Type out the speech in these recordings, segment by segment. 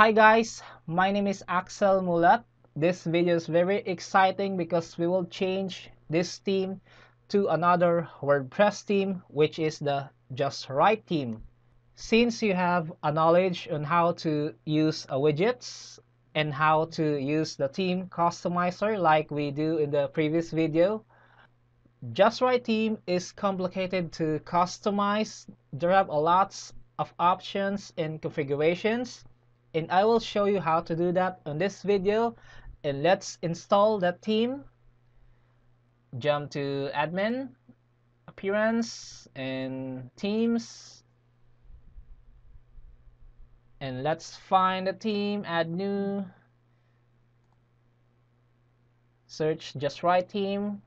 Hi guys, my name is Axel Mulat. This video is very exciting because we will change this theme to another WordPress theme, which is the JUSTWRITE theme. Since you have a knowledge on how to use widgets and how to use the theme customizer like we do in the previous video, JUSTWRITE theme is complicated to customize. There are a lot of options and configurations, and I will show you how to do that on this video. And let's install that theme. Jump to admin, appearance, and themes, and let's find the theme, add new, search JUSTWRITE theme,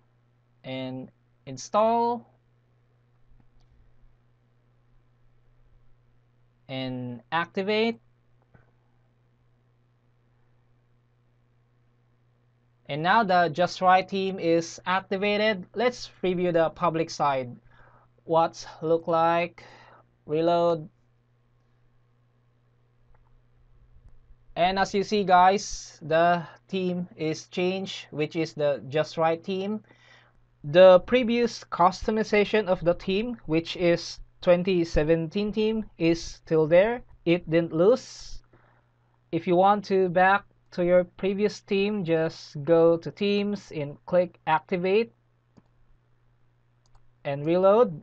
and install, and activate. And now the JUSTWRITE theme is activated. Let's preview the public side. What's look like? Reload. And as you see guys, the theme is changed, which is the JUSTWRITE theme. The previous customization of the theme, which is 2017 theme, is still there. It didn't lose. If you want to back to your previous theme, just go to themes and click activate and reload.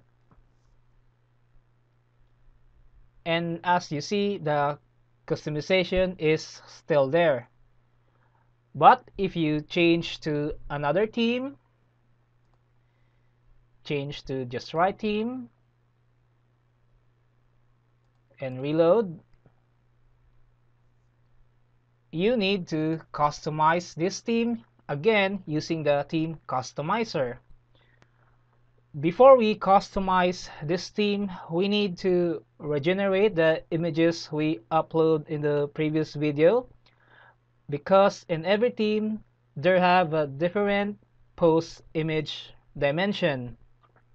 And as you see, the customization is still there. But if you change to another theme, change to JUSTWRITE theme and reload, you need to customize this theme again using the theme customizer. Before we customize this theme, we need to regenerate the images we upload in the previous video, because in every theme there have a different post image dimension.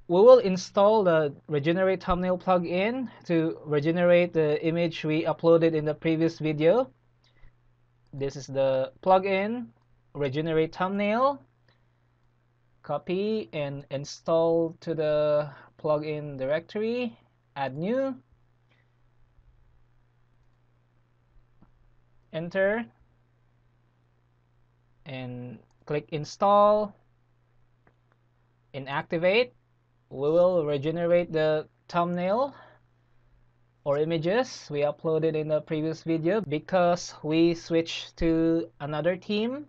We will install the regenerate thumbnail plugin to regenerate the image we uploaded in the previous video. This is the plugin, regenerate thumbnail. Copy and install to the plugin directory, add new, enter, and click install and activate. We will regenerate the thumbnail or images we uploaded in the previous video because we switched to another theme.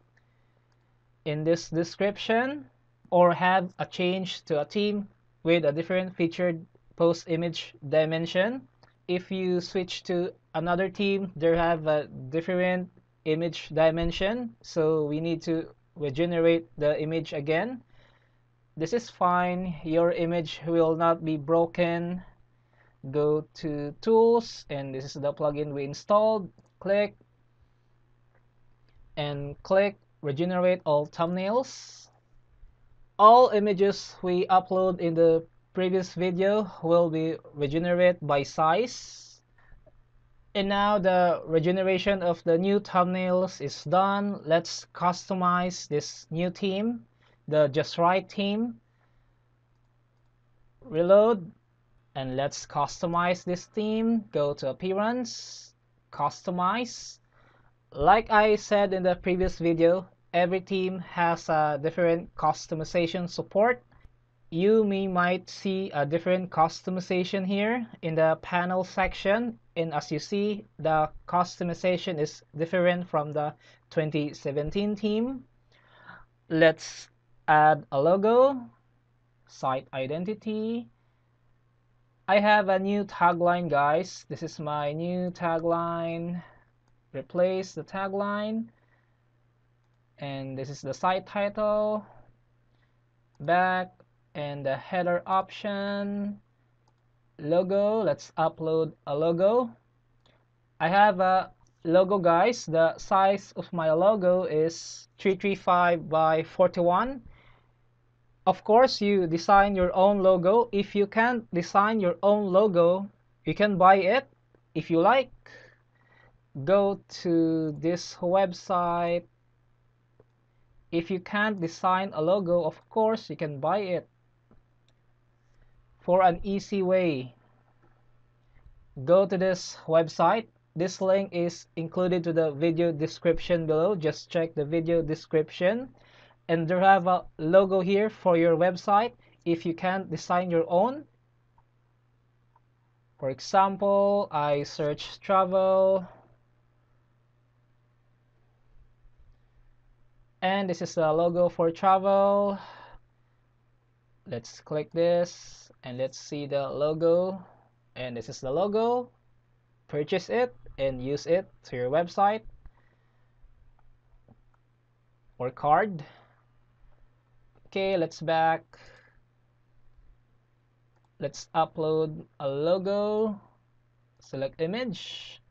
In this description, or have a change to a theme with a different featured post image dimension. If you switch to another theme, there have a different image dimension, so we need to regenerate the image again. This is fine, your image will not be broken. Go to tools, and this is the plugin we installed. Click and click regenerate all thumbnails. All images we upload in the previous video will be regenerated by size. And now the regeneration of the new thumbnails is done. Let's customize this new theme, the JUSTWRITE theme. Reload, and let's customize this theme. Go to appearance, customize. Like I said in the previous video, every theme has a different customization support. You might see a different customization here in the panel section, and as you see, the customization is different from the 2017 theme. Let's add a logo, site identity. I have a new tagline guys. This is my new tagline. Replace the tagline, and this is the site title, back, and the header option, logo. Let's upload a logo. I have a logo guys. The size of my logo is 335 by 41. Of course, you design your own logo. If you can't design your own logo, you can buy it if you like. go to this website. If you can't design a logo, of course you can buy it. For an easy way, go to this website. This link is included to the video description below. Just check the video description, and they have a logo here for your website. If you can't design your own, for example, I search travel, and this is the logo for travel. Let's click this and let's see the logo, and this is the logo. Purchase it and use it to your website or card. Okay, let's back. Let's upload a logo. Select image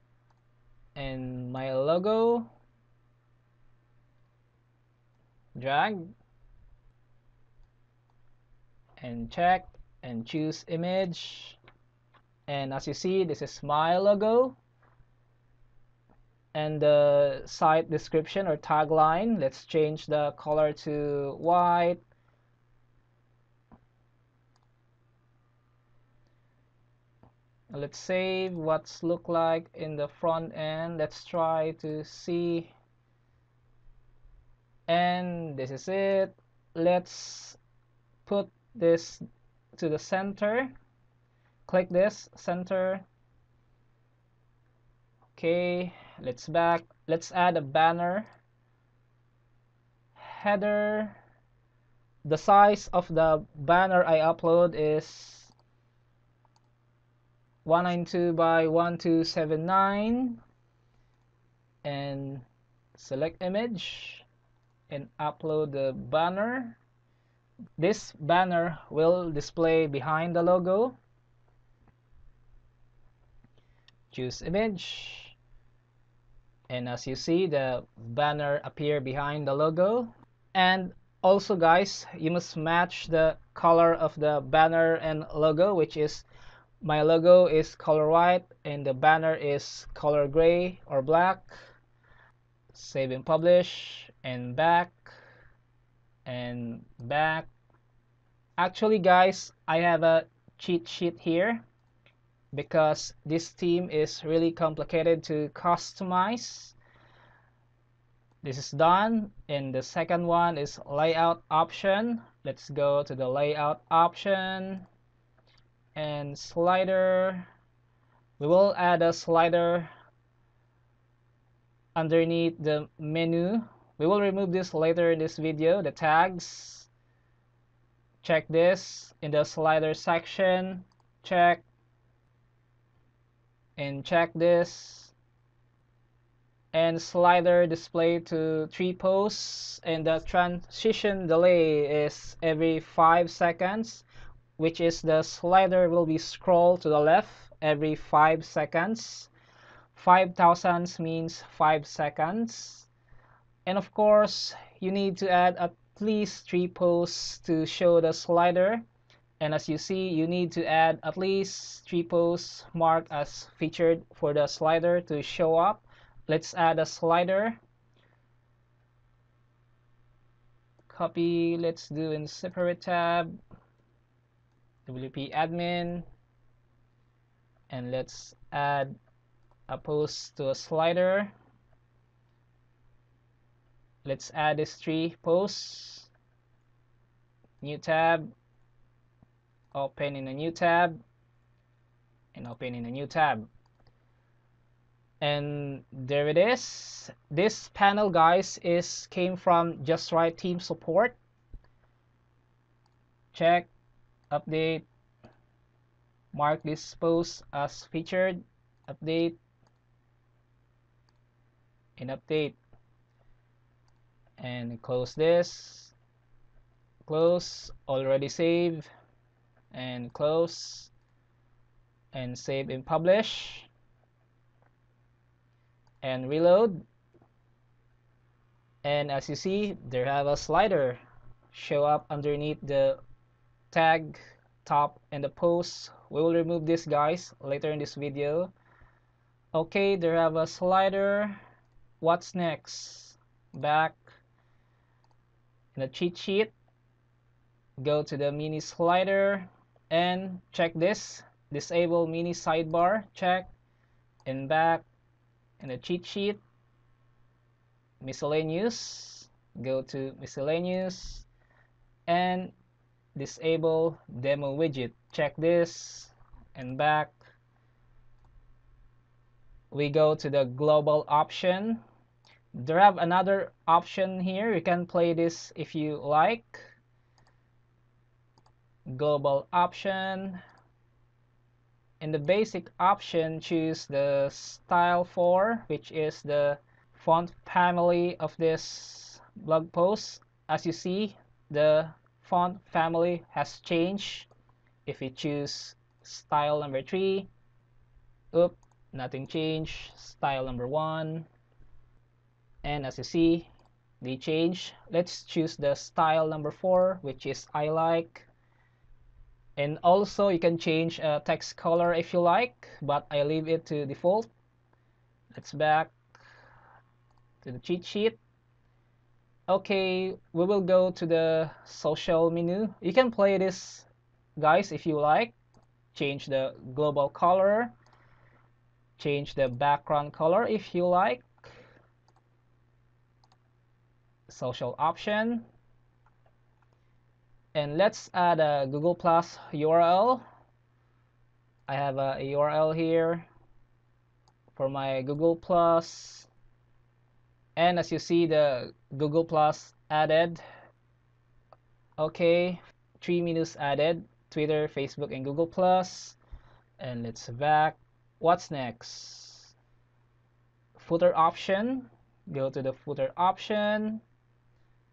and my logo. Drag and check and choose image. And as you see, this is my logo. And the site description or tagline, let's change the color to white. Let's save what's look like in the front end. Let's try to see. And this is it. Let's put this to the center. Click this center. Okay, let's back. Let's add a banner. Header. The size of the banner I upload is 192 by 1279, and select image and upload the banner. This banner will display behind the logo. Choose image, and as you see, the banner appear behind the logo. And also guys, you must match the color of the banner and logo, which is my logo is color white and the banner is color gray or black. Save and publish and back and back. Actually guys, I have a cheat sheet here because this theme is really complicated to customize. This is done, and the second one is layout option. Let's go to the layout option and slider. We will add a slider underneath the menu. We will remove this later in this video, the tags. Check this in the slider section. Check and check this. And slider display to 3 posts, and the transition delay is every 5 seconds, which is the slider will be scrolled to the left every 5 seconds. 5,000 means 5 seconds. And of course, you need to add at least 3 posts to show the slider. And as you see, you need to add at least 3 posts marked as featured for the slider to show up. Let's add a slider. Copy, let's do in separate tab. WP admin. And let's add a post to a slider. Let's add these 3 posts. New tab. Open in a new tab. And open in a new tab. And there it is. This panel guys came from JUSTWRITE team support. Check, update, mark this post as featured, update, and update. And close this, close, already save, and close, and save and publish. And reload, and as you see, there have a slider show up underneath the tag top and the post. We will remove this guys later in this video. Okay, there have a slider. What's next? Back in the cheat sheet, go to the mini slider and check this. Disable mini sidebar, check. And back in the cheat sheet, miscellaneous, go to miscellaneous and disable demo widget, check this. And back we go to the global option. There have another option here, you can play this if you like. Global option. In the basic option, choose the style for, which is the font family of this blog post. As you see, the font family has changed. If we choose style number 3, oop, nothing changed. Style number 1, and as you see, they change. Let's choose the style number 4, which is I like. And also you can change text color if you like, but I leave it to default. Let's back to the cheat sheet. Okay, we will go to the social menu. You can play this, guys, if you like. Change the global color, change the background color if you like. Social option. And let's add a Google Plus URL. I have a URL here for my Google Plus. And as you see, the Google Plus added. Okay, 3 menus added: Twitter, Facebook, and Google Plus. And let's back. What's next? Footer option. Go to the footer option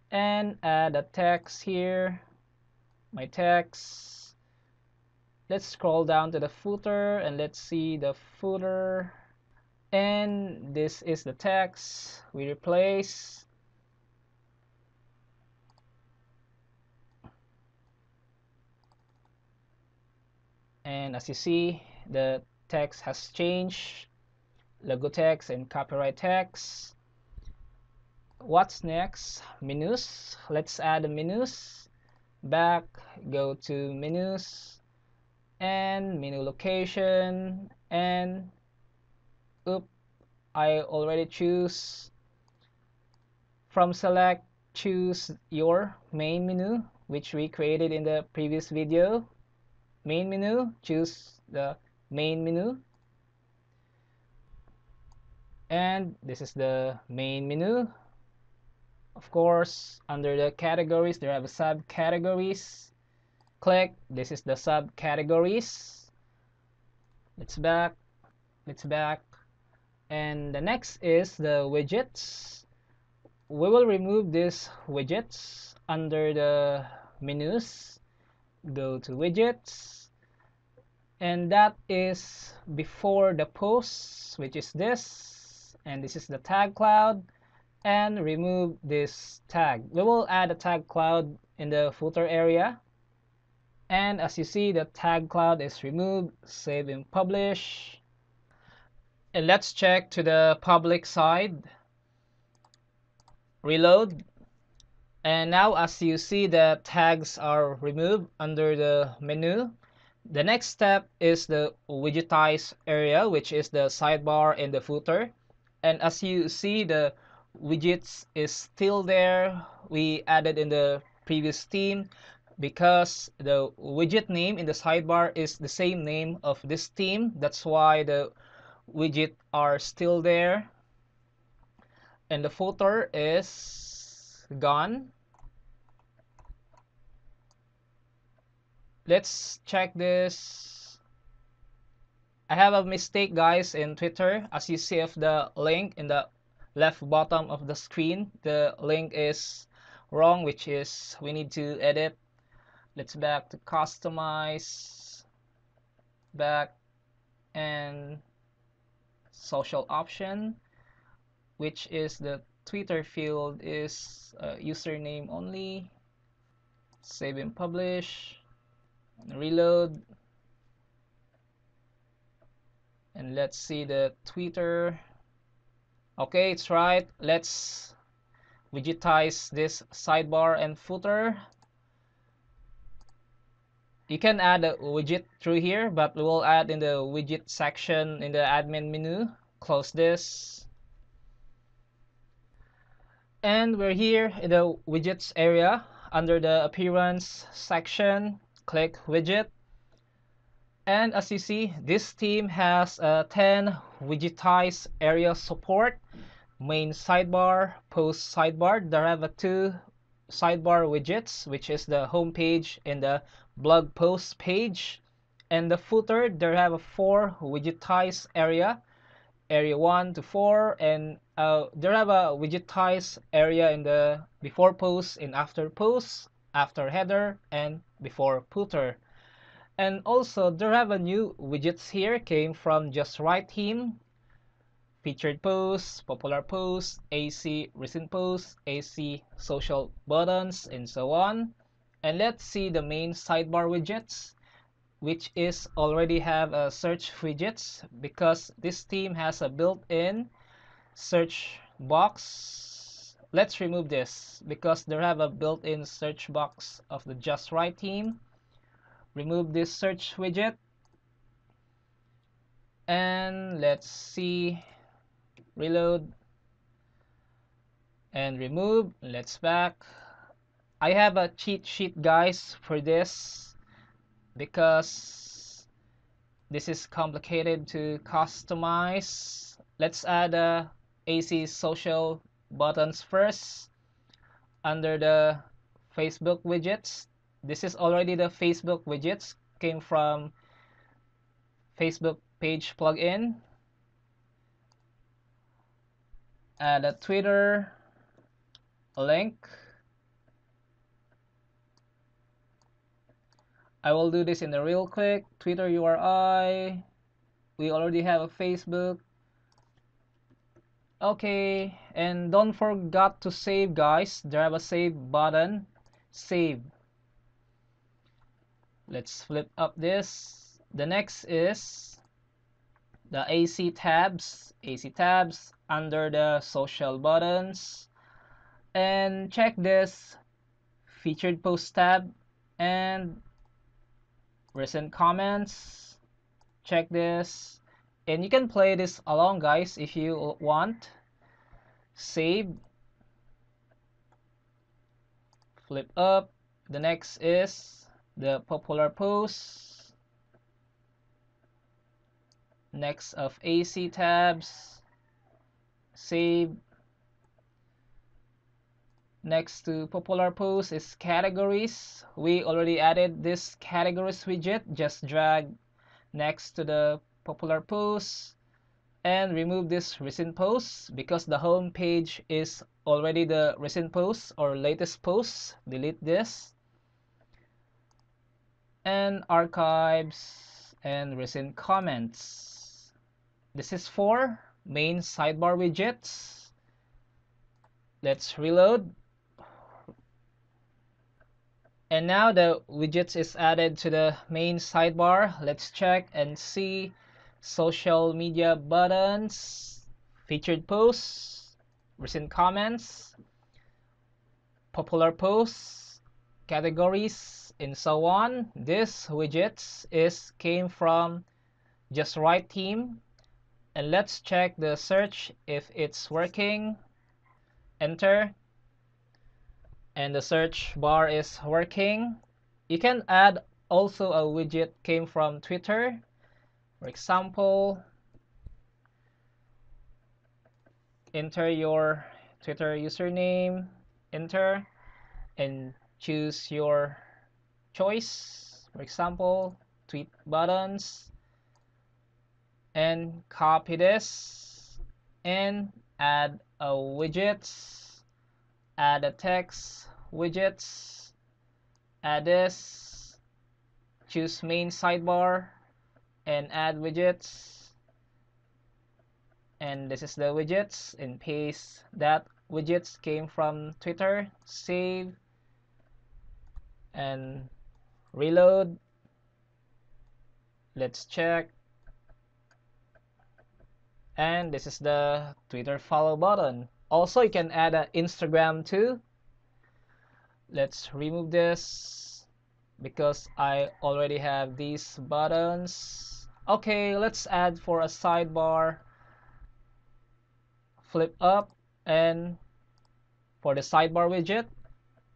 and add a text here. My text. Let's scroll down to the footer and let's see the footer. And this is the text we replace. And as you see, the text has changed. Logo text and copyright text. What's next? Menus. Let's add the menus. Back, go to menus and menu location, and oop, I already choose. From select, choose your main menu, which we created in the previous video. Main menu, choose the main menu. And this is the main menu. Of course, under the categories, there are subcategories. Click, this is the subcategories. Let's back, and the next is the widgets. We will remove these widgets under the menus. Go to widgets, and that is before the post, which is this, and this is the tag cloud, and remove this tag. We will add a tag cloud in the footer area. And as you see, the tag cloud is removed. Save and publish. And let's check to the public side. Reload. And now as you see, the tags are removed under the menu. The next step is the widgetize area, which is the sidebar and the footer. And as you see, the widgets is still there. We added in the previous theme because the widget name in the sidebar is the same name of this theme. That's why the widget are still there. And the footer is gone. Let's check this. I have a mistake, guys, in Twitter. As you see of the link in the left bottom of the screen, the link is wrong, which is we need to edit. Let's back to customize, back, and social option, which is the Twitter field is username only. Save and publish. Reload. And let's see the Twitter. Okay, it's right. Let's widgetize this sidebar and footer. You can add a widget through here, but we will add in the widget section in the admin menu. Close this. And we're here in the widgets area. Under the appearance section, click widget. And as you see, this theme has 10 widgetized area support. Main sidebar, post sidebar. There have 2 sidebar widgets, which is the home page and the blog post page. And the footer, there have 4 widgetized area 1 to 4, and there have a widgetized area in the before post and after post, after header, and before footer. And also there have a new widgets here came from JUSTWRITE theme. Featured posts, popular posts, AC recent posts, AC social buttons, and so on. And let's see the main sidebar widgets, which is already have a search widgets because this theme has a built-in search box. Let's remove this because they have a built-in search box of the JUSTWRITE theme. Remove this search widget. And let's see, reload and remove. Let's back. I have a cheat sheet, guys, for this because this is complicated to customize. Let's add a AC social buttons first under the Facebook widgets. This is already the Facebook widgets, came from Facebook page plugin. Add a Twitter link. I will do this in the real quick. Twitter URI. We already have a Facebook. Okay, and don't forget to save, guys. There have a save button. Save. Let's flip up this. The next is the AC tabs. AC tabs under the social buttons. And check this featured post tab and recent comments. Check this. And you can play this along, guys, if you want. Save. Flip up. The next is the popular posts. Next of AC tabs. Save. Next to popular posts is categories. We already added this categories widget. Just drag next to the popular posts and remove this recent posts because the home page is already the recent posts or latest posts. Delete this. And archives and recent comments. This is for main sidebar widgets. Let's reload. And now the widgets is added to the main sidebar. Let's check and see social media buttons, featured posts, recent comments, popular posts, categories, and so on. This widgets came from JUSTWRITE theme. And let's check the search if it's working. Enter. And the search bar is working. You can add also a widget came from Twitter. For example, enter your Twitter username, enter, and choose your choice. For example, tweet buttons, and copy this and add a widget. Add a text widgets, add this, choose main sidebar and add widgets, and this is the widgets, and paste that widgets came from Twitter. Save and reload. Let's check. And this is the Twitter follow button. Also, you can add an Instagram too. Let's remove this because I already have these buttons. Okay, let's add for a sidebar, flip up, and for the sidebar widget,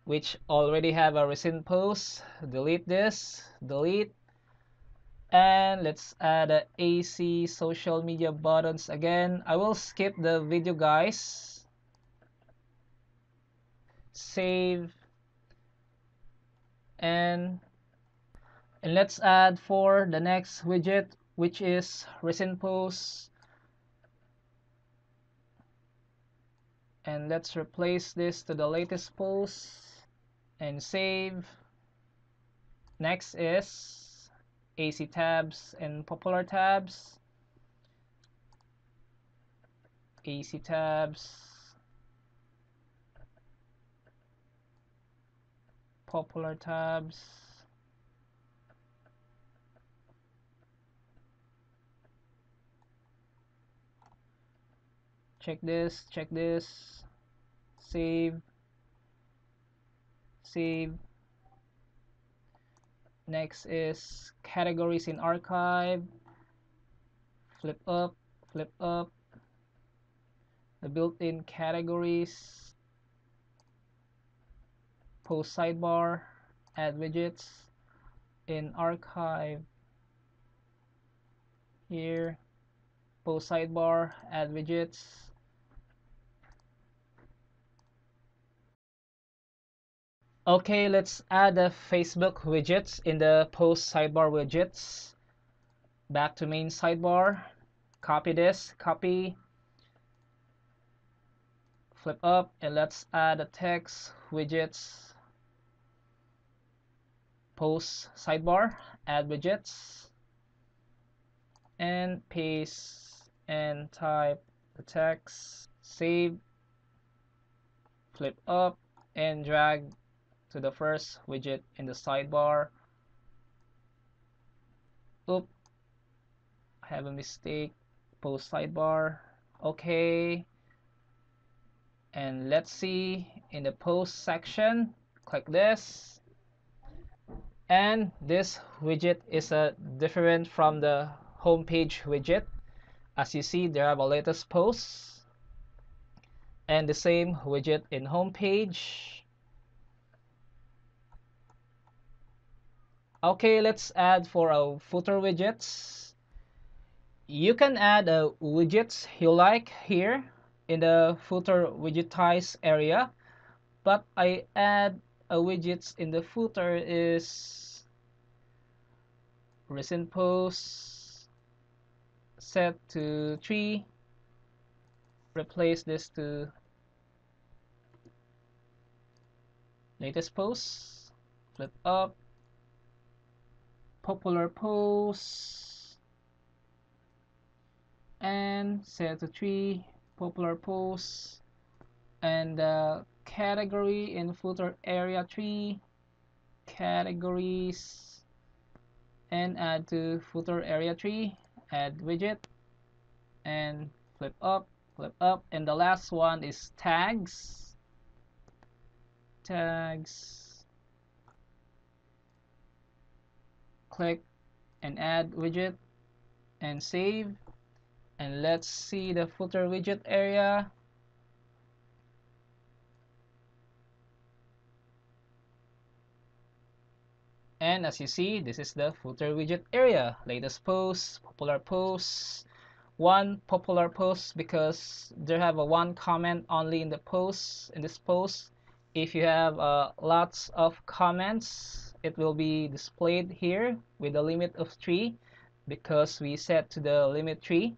which already have a recent post, delete this, delete, and let's add a AC social media buttons again. I will skip the video, guys. Save, and let's add for the next widget, which is recent posts, and let's replace this to the latest post and save. Next is AC tabs and popular tabs. AC tabs, popular tabs, check this, save, save. Next is categories in archive, flip up, the built-in categories, post sidebar, add widgets in archive, here, post sidebar, add widgets. Okay, let's add the Facebook widgets in the post sidebar widgets. Back to main sidebar, copy this, copy, flip up, and let's add a text widgets, post sidebar, add widgets, and paste and type the text, save, flip up, and drag to the first widget in the sidebar. Oop, I have a mistake, post sidebar, okay. And let's see in the post section, click this, and this widget is different from the homepage widget. As you see, there are a latest posts and the same widget in homepage. Okay, let's add for our footer widgets. You can add widgets you like here in the footer widgetize area, but I add a widgets in the footer is recent posts, set to 3, replace this to latest posts, flip up, popular posts, and set to 3, popular posts, and the category in footer area 3, categories, and add to footer area 3, add widget, and flip up, and the last one is tags, click and add widget and save. And let's see the footer widget area. And as you see, this is the footer widget area. Latest posts, popular posts, one popular post because there have a one comment only in the post, in this post. If you have lots of comments, it will be displayed here with a limit of 3 because we set to the limit 3.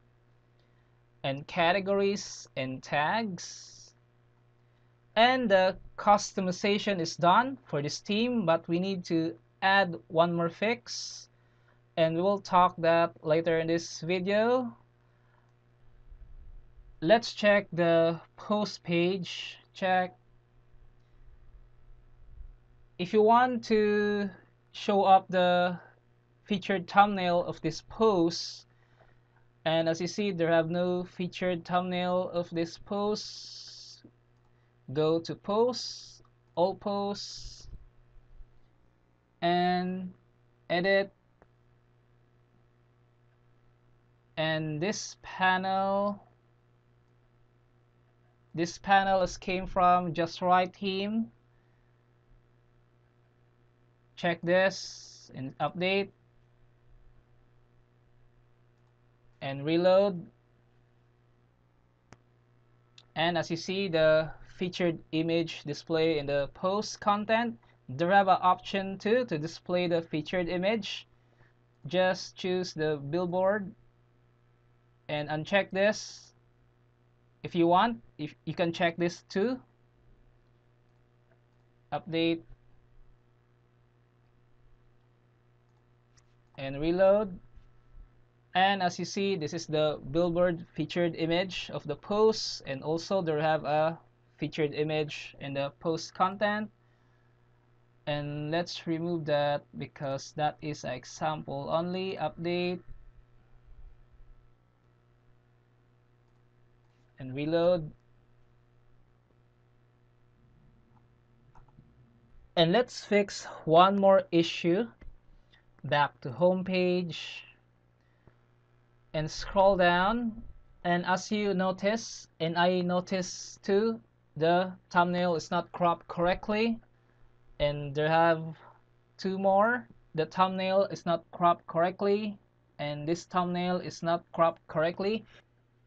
And categories and tags, and the customization is done for this theme, but we need to add one more fix, and we will talk that later in this video. Let's check the post page. Check. If you want to show up the featured thumbnail of this post, And as you see, there have no featured thumbnail of this post. Go to posts, all posts, and edit. And this panel came from JUSTWRITE team. Check this and update and reload. And as you see, the featured image display in the post content, there have an option to display the featured image. Just choose the billboard and uncheck this. If you want, if you can check this too. Update and reload. And as you see, this is the billboard featured image of the post, and also they have a featured image in the post content. And let's remove that because that is an example only. Update and reload. And let's fix one more issue. Back to home page and scroll down, and as you notice, and I noticed too, the thumbnail is not cropped correctly. And there have two more. The thumbnail is not cropped correctly, and this thumbnail is not cropped correctly.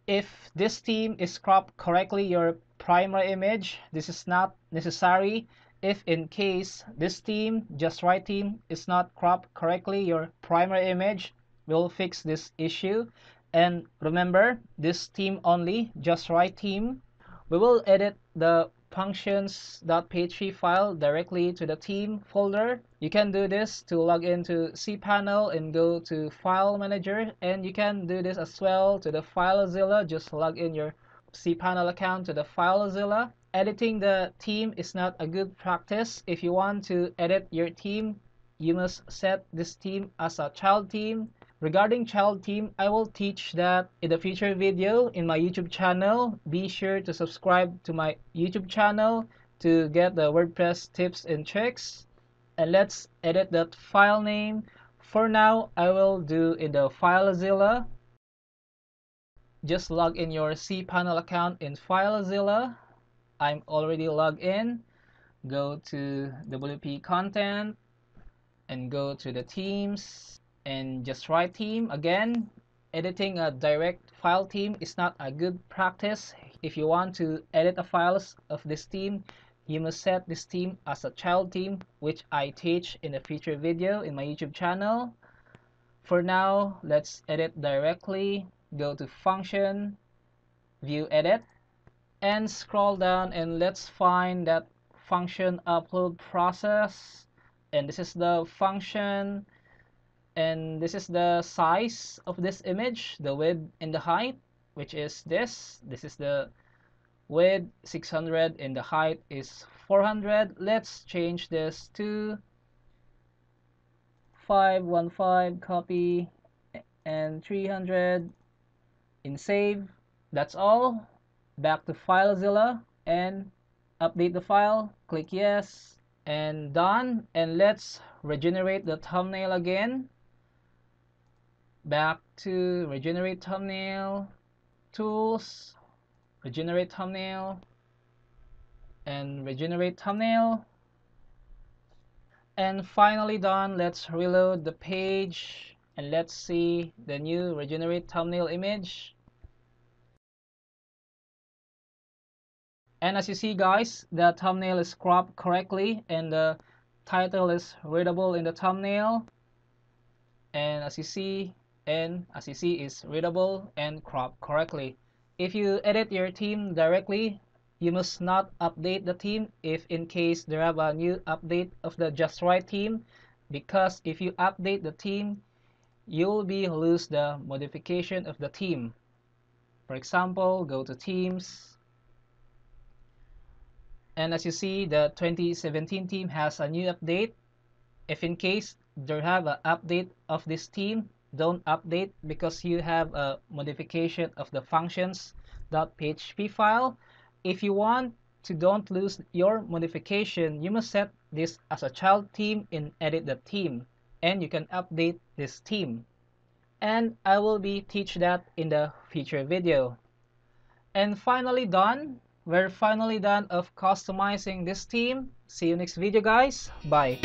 If this theme is cropped correctly, your primary image, this is not necessary. If in case this theme, JUSTWRITE theme, is not cropped correctly, your primary image, will fix this issue. And remember, this theme only, JUSTWRITE theme, we will edit the functions.php file directly to the theme folder. You can do this to log into cPanel and go to File Manager, and you can do this as well to the FileZilla. Just log in your cPanel account to the FileZilla. Editing the theme is not a good practice. If you want to edit your theme, you must set this theme as a child theme. Regarding child theme, I will teach that in the future video in my YouTube channel. Be sure to subscribe to my YouTube channel to get the WordPress tips and tricks. And let's edit that file name. For now, I will do in the FileZilla. Just log in your cPanel account in FileZilla. I'm already logged in. Go to WP content and go to the themes and JUSTWRITE theme. Again, editing a direct file theme is not a good practice. If you want to edit the files of this theme, you must set this theme as a child theme, which I teach in a future video in my YouTube channel. For now, let's edit directly. Go to function, view edit, and scroll down, and let's find that function upload process. And this is the function, and this is the size of this image, the width and the height, which is this. This is the width 600 and the height is 400. Let's change this to 515, copy, and 300 in save. That's all. Back to FileZilla and update the file. Click yes and done. And let's regenerate the thumbnail again. Back to regenerate thumbnail, tools, regenerate thumbnail, and regenerate thumbnail. And finally done. Let's reload the page and let's see the new regenerate thumbnail image. And as you see, guys, the thumbnail is cropped correctly and the title is readable in the thumbnail. And as you see, is readable and cropped correctly. If you edit your theme directly, you must not update the theme if in case there have a new update of the JUSTWRITE theme, because if you update the theme, you'll lose the modification of the theme. For example, go to themes, and as you see, the 2017 theme has a new update. If in case there have an update of this theme, don't update because you have a modification of the functions.php file. If you want to don't lose your modification, you must set this as a child theme in edit the theme, and you can update this theme. And I will be teach that in the future video. And finally done. We're finally done of customizing this theme. See you next video, guys. Bye.